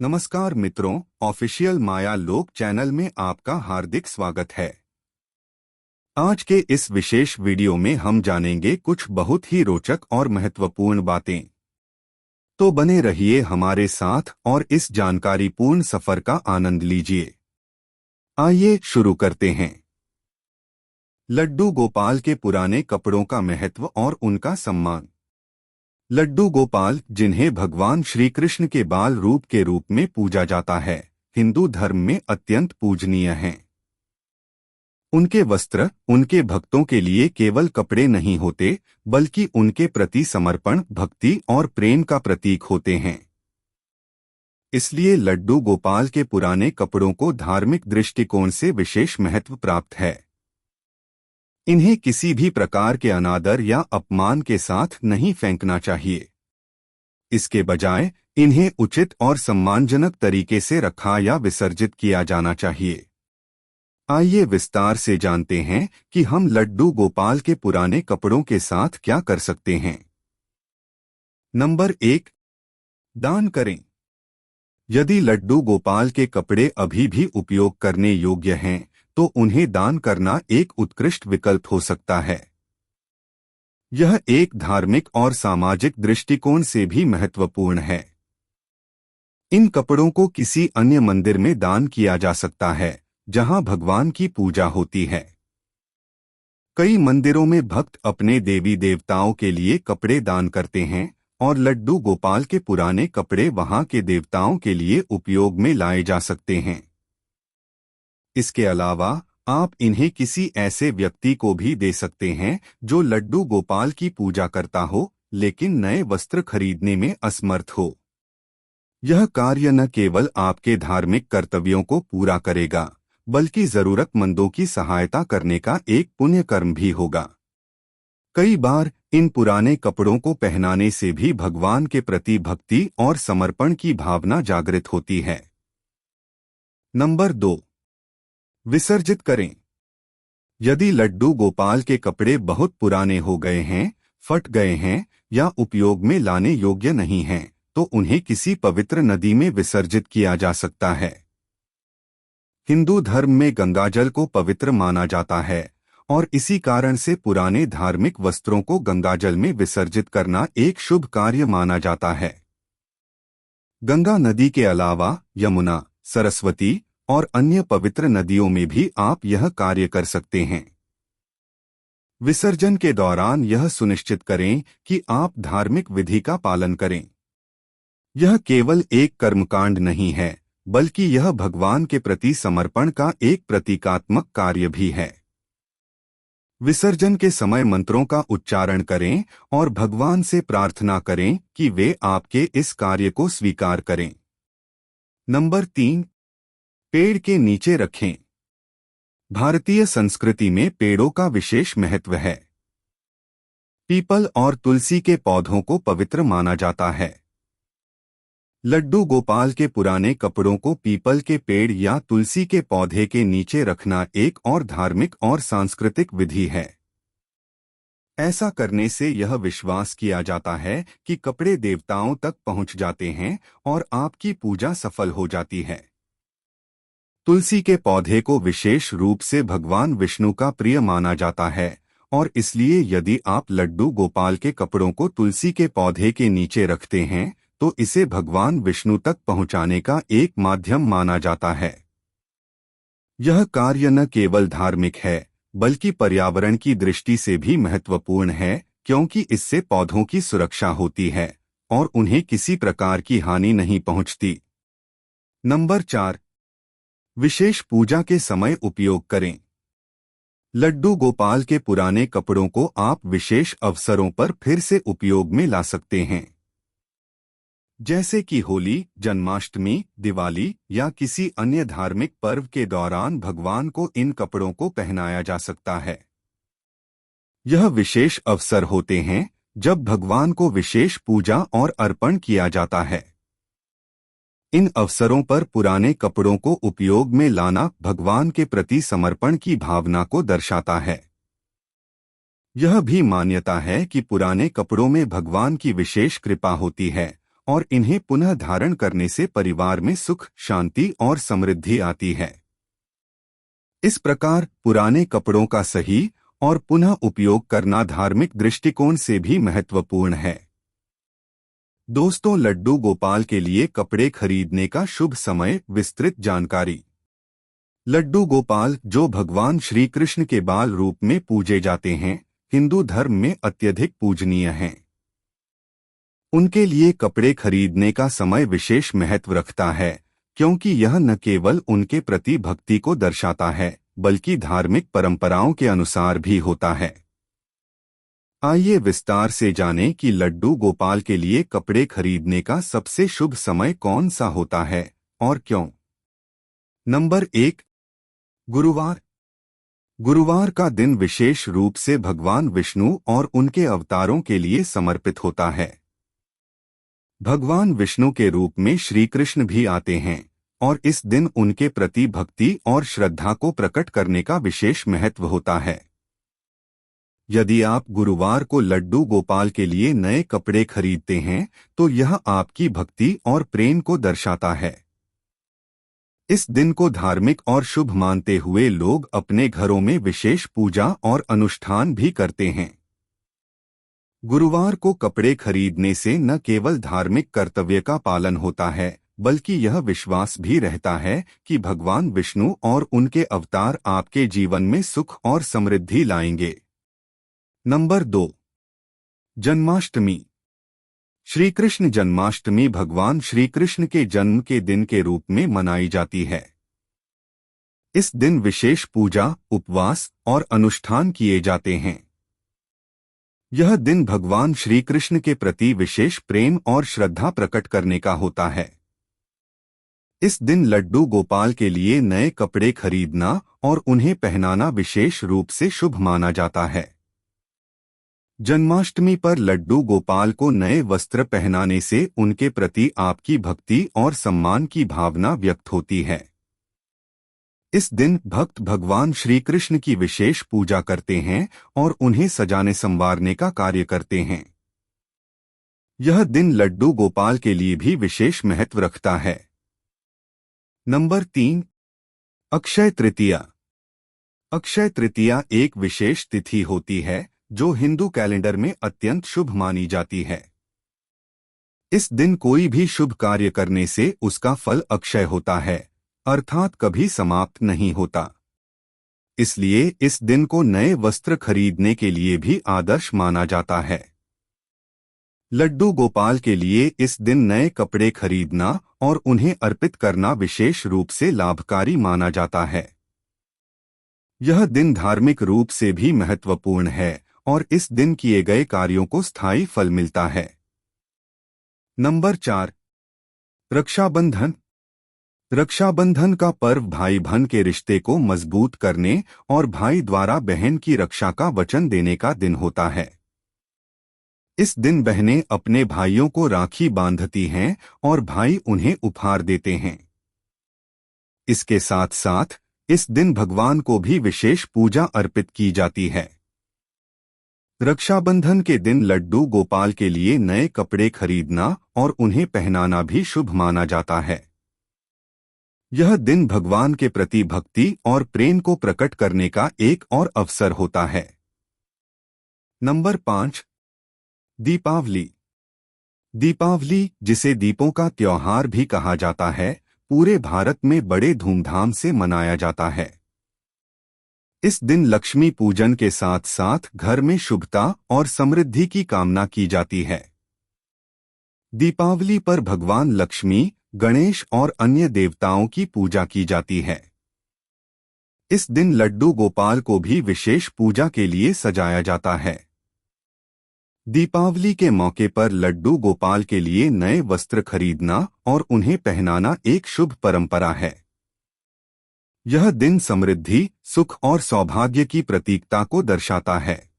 नमस्कार मित्रों, ऑफिशियल माया लोक चैनल में आपका हार्दिक स्वागत है। आज के इस विशेष वीडियो में हम जानेंगे कुछ बहुत ही रोचक और महत्वपूर्ण बातें। तो बने रहिए हमारे साथ और इस जानकारीपूर्ण सफर का आनंद लीजिए। आइए शुरू करते हैं। लड्डू गोपाल के पुराने कपड़ों का महत्व और उनका सम्मान। लड्डू गोपाल, जिन्हें भगवान श्री कृष्ण के बाल रूप के रूप में पूजा जाता है, हिंदू धर्म में अत्यंत पूजनीय हैं। उनके वस्त्र उनके भक्तों के लिए केवल कपड़े नहीं होते, बल्कि उनके प्रति समर्पण, भक्ति और प्रेम का प्रतीक होते हैं। इसलिए लड्डू गोपाल के पुराने कपड़ों को धार्मिक दृष्टिकोण से विशेष महत्व प्राप्त है। इन्हें किसी भी प्रकार के अनादर या अपमान के साथ नहीं फेंकना चाहिए। इसके बजाय इन्हें उचित और सम्मानजनक तरीके से रखा या विसर्जित किया जाना चाहिए। आइए विस्तार से जानते हैं कि हम लड्डू गोपाल के पुराने कपड़ों के साथ क्या कर सकते हैं। नंबर 1, दान करें। यदि लड्डू गोपाल के कपड़े अभी भी उपयोग करने योग्य हैं, तो उन्हें दान करना एक उत्कृष्ट विकल्प हो सकता है। यह एक धार्मिक और सामाजिक दृष्टिकोण से भी महत्वपूर्ण है। इन कपड़ों को किसी अन्य मंदिर में दान किया जा सकता है, जहां भगवान की पूजा होती है। कई मंदिरों में भक्त अपने देवी देवताओं के लिए कपड़े दान करते हैं, और लड्डू गोपाल के पुराने कपड़े वहां के देवताओं के लिए उपयोग में लाए जा सकते हैं। इसके अलावा आप इन्हें किसी ऐसे व्यक्ति को भी दे सकते हैं जो लड्डू गोपाल की पूजा करता हो, लेकिन नए वस्त्र खरीदने में असमर्थ हो। यह कार्य न केवल आपके धार्मिक कर्तव्यों को पूरा करेगा, बल्कि जरूरतमंदों की सहायता करने का एक पुण्य कर्म भी होगा। कई बार इन पुराने कपड़ों को पहनाने से भी भगवान के प्रति भक्ति और समर्पण की भावना जागृत होती है। नंबर 2, विसर्जित करें। यदि लड्डू गोपाल के कपड़े बहुत पुराने हो गए हैं, फट गए हैं या उपयोग में लाने योग्य नहीं हैं, तो उन्हें किसी पवित्र नदी में विसर्जित किया जा सकता है। हिंदू धर्म में गंगाजल को पवित्र माना जाता है, और इसी कारण से पुराने धार्मिक वस्त्रों को गंगाजल में विसर्जित करना एक शुभ कार्य माना जाता है। गंगा नदी के अलावा यमुना, सरस्वती और अन्य पवित्र नदियों में भी आप यह कार्य कर सकते हैं। विसर्जन के दौरान यह सुनिश्चित करें कि आप धार्मिक विधि का पालन करें। यह केवल एक कर्मकांड नहीं है, बल्कि यह भगवान के प्रति समर्पण का एक प्रतीकात्मक कार्य भी है। विसर्जन के समय मंत्रों का उच्चारण करें और भगवान से प्रार्थना करें कि वे आपके इस कार्य को स्वीकार करें। नंबर 3, पेड़ के नीचे रखें। भारतीय संस्कृति में पेड़ों का विशेष महत्व है। पीपल और तुलसी के पौधों को पवित्र माना जाता है। लड्डू गोपाल के पुराने कपड़ों को पीपल के पेड़ या तुलसी के पौधे के नीचे रखना एक और धार्मिक और सांस्कृतिक विधि है। ऐसा करने से यह विश्वास किया जाता है कि कपड़े देवताओं तक पहुंच जाते हैं और आपकी पूजा सफल हो जाती है। तुलसी के पौधे को विशेष रूप से भगवान विष्णु का प्रिय माना जाता है, और इसलिए यदि आप लड्डू गोपाल के कपड़ों को तुलसी के पौधे के नीचे रखते हैं, तो इसे भगवान विष्णु तक पहुंचाने का एक माध्यम माना जाता है। यह कार्य न केवल धार्मिक है, बल्कि पर्यावरण की दृष्टि से भी महत्वपूर्ण है, क्योंकि इससे पौधों की सुरक्षा होती है और उन्हें किसी प्रकार की हानि नहीं पहुंचती। नंबर 4, विशेष पूजा के समय उपयोग करें। लड्डू गोपाल के पुराने कपड़ों को आप विशेष अवसरों पर फिर से उपयोग में ला सकते हैं, जैसे कि होली, जन्माष्टमी, दिवाली या किसी अन्य धार्मिक पर्व के दौरान भगवान को इन कपड़ों को पहनाया जा सकता है। यह विशेष अवसर होते हैं जब भगवान को विशेष पूजा और अर्पण किया जाता है। इन अवसरों पर पुराने कपड़ों को उपयोग में लाना भगवान के प्रति समर्पण की भावना को दर्शाता है। यह भी मान्यता है कि पुराने कपड़ों में भगवान की विशेष कृपा होती है और इन्हें पुनः धारण करने से परिवार में सुख, शांति और समृद्धि आती है। इस प्रकार पुराने कपड़ों का सही और पुनः उपयोग करना धार्मिक दृष्टिकोण से भी महत्वपूर्ण है। दोस्तों, लड्डू गोपाल के लिए कपड़े खरीदने का शुभ समय विस्तृत जानकारी। लड्डू गोपाल, जो भगवान श्री कृष्ण के बाल रूप में पूजे जाते हैं, हिंदू धर्म में अत्यधिक पूजनीय हैं। उनके लिए कपड़े खरीदने का समय विशेष महत्व रखता है, क्योंकि यह न केवल उनके प्रति भक्ति को दर्शाता है, बल्कि धार्मिक परंपराओं के अनुसार भी होता है। आइए विस्तार से जानें कि लड्डू गोपाल के लिए कपड़े खरीदने का सबसे शुभ समय कौन सा होता है और क्यों। नंबर 1, गुरुवार। गुरुवार का दिन विशेष रूप से भगवान विष्णु और उनके अवतारों के लिए समर्पित होता है। भगवान विष्णु के रूप में श्री कृष्ण भी आते हैं और इस दिन उनके प्रति भक्ति और श्रद्धा को प्रकट करने का विशेष महत्व होता है। यदि आप गुरुवार को लड्डू गोपाल के लिए नए कपड़े खरीदते हैं, तो यह आपकी भक्ति और प्रेम को दर्शाता है। इस दिन को धार्मिक और शुभ मानते हुए लोग अपने घरों में विशेष पूजा और अनुष्ठान भी करते हैं। गुरुवार को कपड़े खरीदने से न केवल धार्मिक कर्तव्य का पालन होता है, बल्कि यह विश्वास भी रहता है कि भगवान विष्णु और उनके अवतार आपके जीवन में सुख और समृद्धि लाएंगे। नंबर 2, जन्माष्टमी। श्री कृष्ण जन्माष्टमी भगवान श्री कृष्ण के जन्म के दिन के रूप में मनाई जाती है। इस दिन विशेष पूजा, उपवास और अनुष्ठान किए जाते हैं। यह दिन भगवान श्री कृष्ण के प्रति विशेष प्रेम और श्रद्धा प्रकट करने का होता है। इस दिन लड्डू गोपाल के लिए नए कपड़े खरीदना और उन्हें पहनाना विशेष रूप से शुभ माना जाता है। जन्माष्टमी पर लड्डू गोपाल को नए वस्त्र पहनाने से उनके प्रति आपकी भक्ति और सम्मान की भावना व्यक्त होती है। इस दिन भक्त भगवान श्री कृष्ण की विशेष पूजा करते हैं और उन्हें सजाने संवारने का कार्य करते हैं। यह दिन लड्डू गोपाल के लिए भी विशेष महत्व रखता है। नंबर 3, अक्षय तृतीया। अक्षय तृतीया एक विशेष तिथि होती है जो हिंदू कैलेंडर में अत्यंत शुभ मानी जाती है। इस दिन कोई भी शुभ कार्य करने से उसका फल अक्षय होता है, अर्थात कभी समाप्त नहीं होता। इसलिए इस दिन को नए वस्त्र खरीदने के लिए भी आदर्श माना जाता है। लड्डू गोपाल के लिए इस दिन नए कपड़े खरीदना और उन्हें अर्पित करना विशेष रूप से लाभकारी माना जाता है। यह दिन धार्मिक रूप से भी महत्वपूर्ण है और इस दिन किए गए कार्यों को स्थायी फल मिलता है। नंबर 4, रक्षाबंधन। रक्षाबंधन का पर्व भाई बहन के रिश्ते को मजबूत करने और भाई द्वारा बहन की रक्षा का वचन देने का दिन होता है। इस दिन बहनें अपने भाइयों को राखी बांधती हैं और भाई उन्हें उपहार देते हैं। इसके साथ साथ इस दिन भगवान को भी विशेष पूजा अर्पित की जाती है। रक्षाबंधन के दिन लड्डू गोपाल के लिए नए कपड़े खरीदना और उन्हें पहनाना भी शुभ माना जाता है। यह दिन भगवान के प्रति भक्ति और प्रेम को प्रकट करने का एक और अवसर होता है। नंबर 5, दीपावली। दीपावली, जिसे दीपों का त्योहार भी कहा जाता है, पूरे भारत में बड़े धूमधाम से मनाया जाता है। इस दिन लक्ष्मी पूजन के साथ साथ घर में शुभता और समृद्धि की कामना की जाती है। दीपावली पर भगवान लक्ष्मी, गणेश और अन्य देवताओं की पूजा की जाती है। इस दिन लड्डू गोपाल को भी विशेष पूजा के लिए सजाया जाता है। दीपावली के मौके पर लड्डू गोपाल के लिए नए वस्त्र खरीदना और उन्हें पहनाना एक शुभ परंपरा है। यह दिन समृद्धि, सुख और सौभाग्य की प्रतीकता को दर्शाता है।